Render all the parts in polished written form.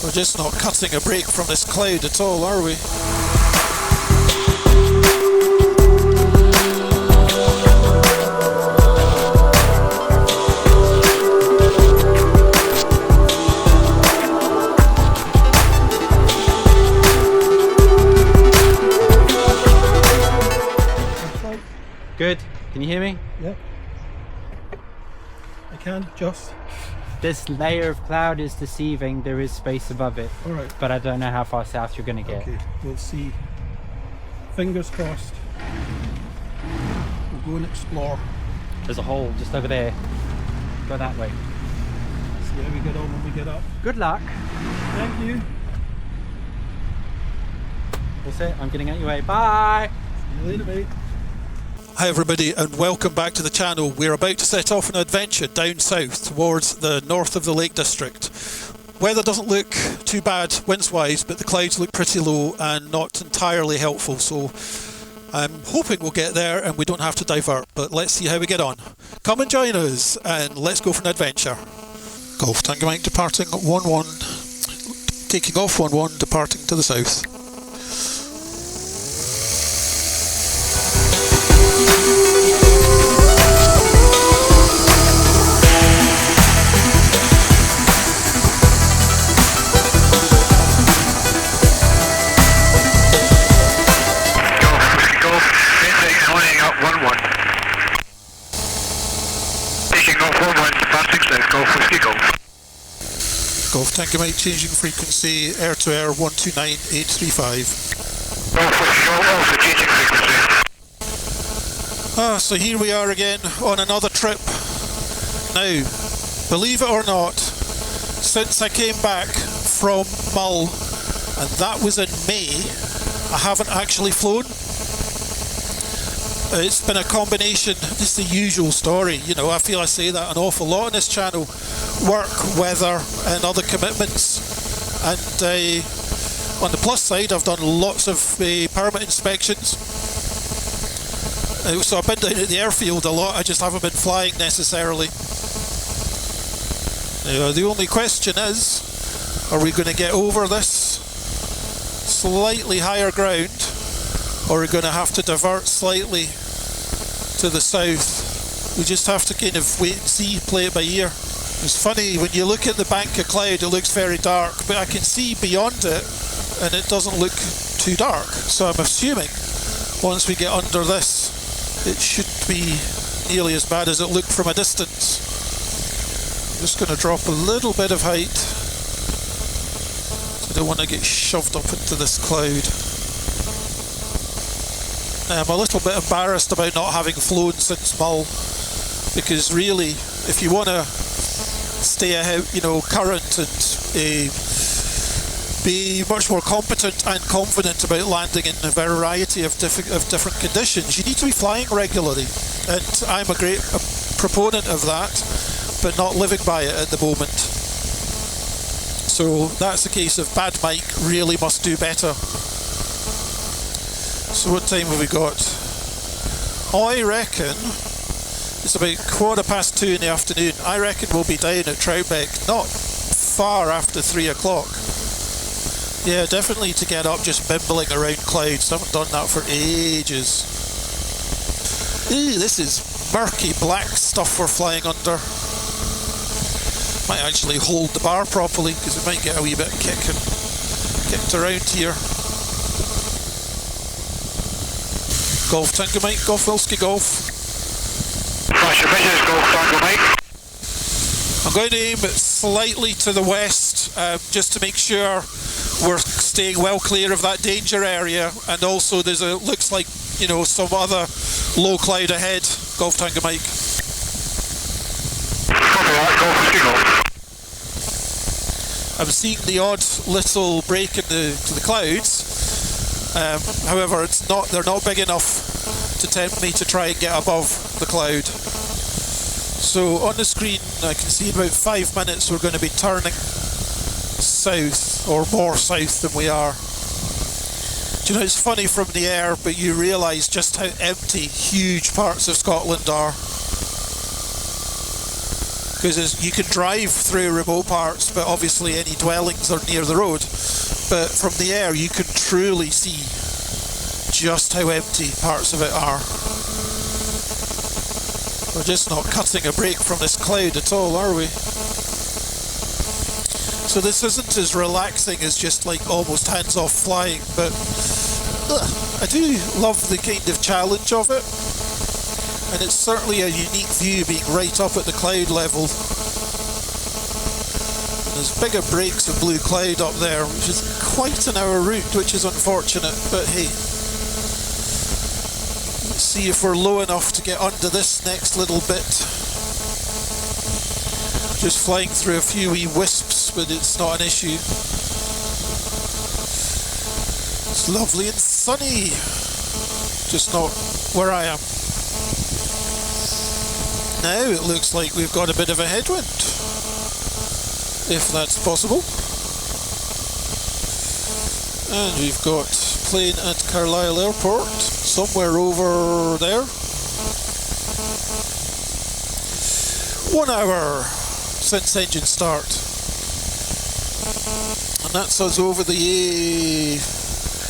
We're just not cutting a break from this cloud at all, are we? Good. Can you hear me? Yep. I can, just. This layer of cloud is deceiving. There is space above it. Alright. But I don't know how far south you're going to get. Okay, we'll see. Fingers crossed. We'll go and explore. There's a hole just over there. Go that way. See how we get on when we get up. Good luck. Thank you. That's it. I'm getting out your way. Bye. See you later, mate. Hi everybody and welcome back to the channel. We're about to set off on an adventure down south towards the north of the Lake District. Weather doesn't look too bad winds wise, but the clouds look pretty low and not entirely helpful, so I'm hoping we'll get there and we don't have to divert, but let's see how we get on. Come and join us and let's go for an adventure. Golf Tango Mike departing 1-1, taking off 1-1, departing to the south. Golf Tango Mike changing frequency, air to air 129835. Golf Whiskey Golf also changing frequency. So here we are again on another trip. Now, believe it or not, since I came back from Mull, and that was in May, I haven't actually flown. It's been a combination, this is the usual story, you know, I feel I say that an awful lot on this channel. Work, weather and other commitments, and on the plus side I've done lots of permit inspections, so I've been down at the airfield a lot, I just haven't been flying necessarily. The only question is, are we going to get over this slightly higher ground, or are we going to have to divert slightly to the south? We just have to kind of wait and see, play it by ear. It's funny, when you look at the bank of cloud it looks very dark, but I can see beyond it and it doesn't look too dark, so I'm assuming once we get under this it shouldn't be nearly as bad as it looked from a distance. I'm just going to drop a little bit of height, I don't want to get shoved up into this cloud. I'm a little bit embarrassed about not having flown since Mull, because really if you want to stay ahead, you know, current and be much more competent and confident about landing in a variety of different conditions, you need to be flying regularly, and I'm a great proponent of that, but not living by it at the moment. So that's a case of bad Mike really must do better. So what time have we got? I reckon it's about 2:15 in the afternoon. I reckon we'll be down at Toutbeck not far after 3 o'clock. Yeah, definitely to get up just bimbling around clouds. I haven't done that for ages. Ew, this is murky black stuff we're flying under. Might actually hold the bar properly because it might get a wee bit kicked around here. Golf Tango Mike, Golf Whiskey Golf. Flash your visions, Golf Tango Mike. I'm going to aim it slightly to the west, just to make sure we're staying well clear of that danger area, and also there's a, looks like, you know, some other low cloud ahead. Golf Tango Mike. Copy that, Golf Whiskey Golf. I'm seeing the odd little break in the clouds. However, they're not big enough to tempt me to try and get above the cloud. So on the screen I can see in about 5 minutes we're going to be turning south, or more south than we are. Do you know, it's funny from the air, but you realise just how empty huge parts of Scotland are. because you can drive through remote parts, but obviously any dwellings are near the road. But from the air you can truly see just how empty parts of it are. We're just not cutting a break from this cloud at all, are we? So this isn't as relaxing as just like almost hands-off flying, but I do love the kind of challenge of it. And it's certainly a unique view being right up at the cloud level. And there's bigger breaks of blue cloud up there, which is quite an hour route, which is unfortunate, but hey. Let's see if we're low enough to get under this next little bit. Just flying through a few wee wisps, but it's not an issue. It's lovely and sunny, just not where I am. Now it looks like we've got a bit of a headwind, if that's possible. And we've got plane at Carlisle Airport, somewhere over there. 1 hour since engine start. And that's us over the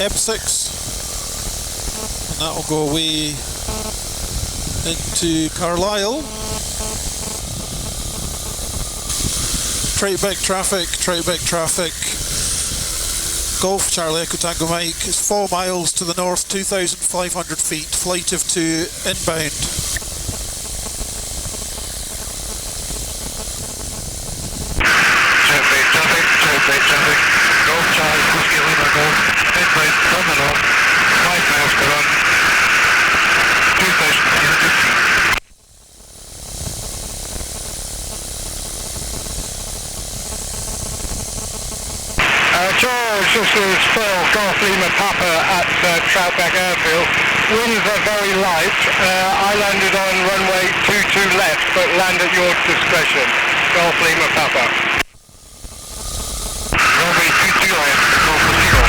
M6. And that'll go away into Carlisle. Toutbeck traffic, Toutbeck traffic. Golf Charlie Echo Tango Mike is 4 miles to the north, 2,500 feet, flight of 2 inbound. Toutbeck traffic, Golf Charlie, Whiskey Lima Golf, inbound from the north, 5 miles per run, 2,300 feet. George, this is Phil, Golf Lima Papa at Troutbeck Airfield. Winds are very light. I landed on runway 22 left, but land at your discretion. Golf Lima Papa. Runway 22 left, Golf Zero.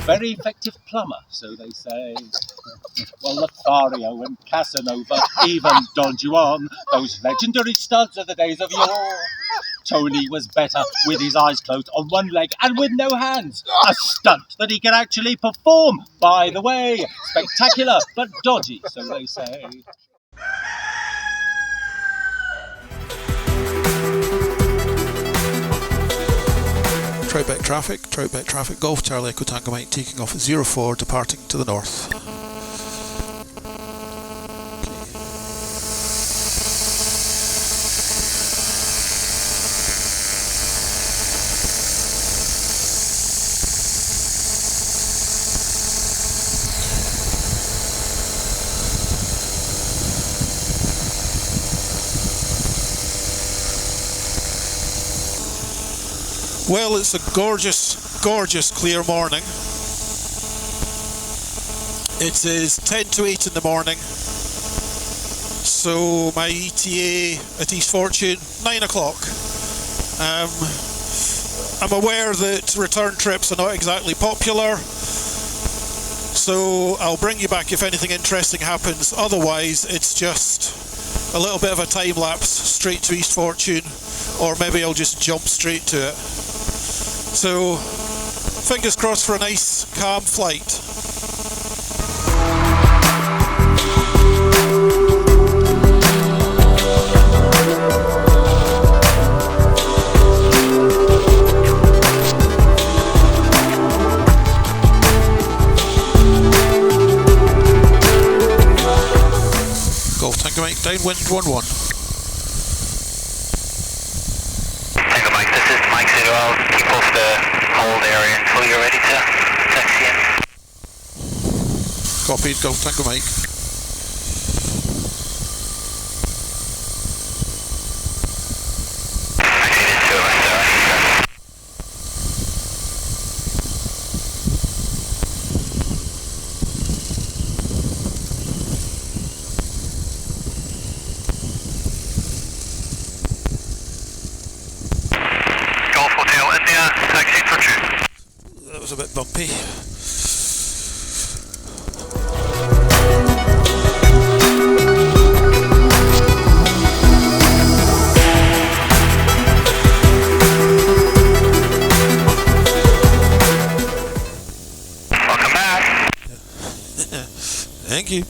Very effective plumber, so they say. Well, Lothario and Casanova, even Don Juan, those legendary studs of the days of yore. Tony was better with his eyes closed on one leg and with no hands. A stunt that he can actually perform, by the way. Spectacular, but dodgy, so they say. Troutbeck traffic, Golf Charlie Echo Tango Mike taking off at 04, departing to the north. Well, it's a gorgeous, gorgeous clear morning. It is 10 to 8 in the morning. So my ETA at East Fortune, 9 o'clock. I'm aware that return trips are not exactly popular, so I'll bring you back if anything interesting happens. Otherwise, it's just a little bit of a time lapse straight to East Fortune, or maybe I'll just jump straight to it. So, fingers crossed for a nice, calm flight. Golf Tango Mike, downwind 1-1. Tango Mike, this is Mike Zero. I'll keep off the hold area until you're ready to taxi in. Copied, Golf Tango Mike. Taxied into us, Golf Hotel India, taxi for two. That was a bit bumpy. Welcome back. Thank you.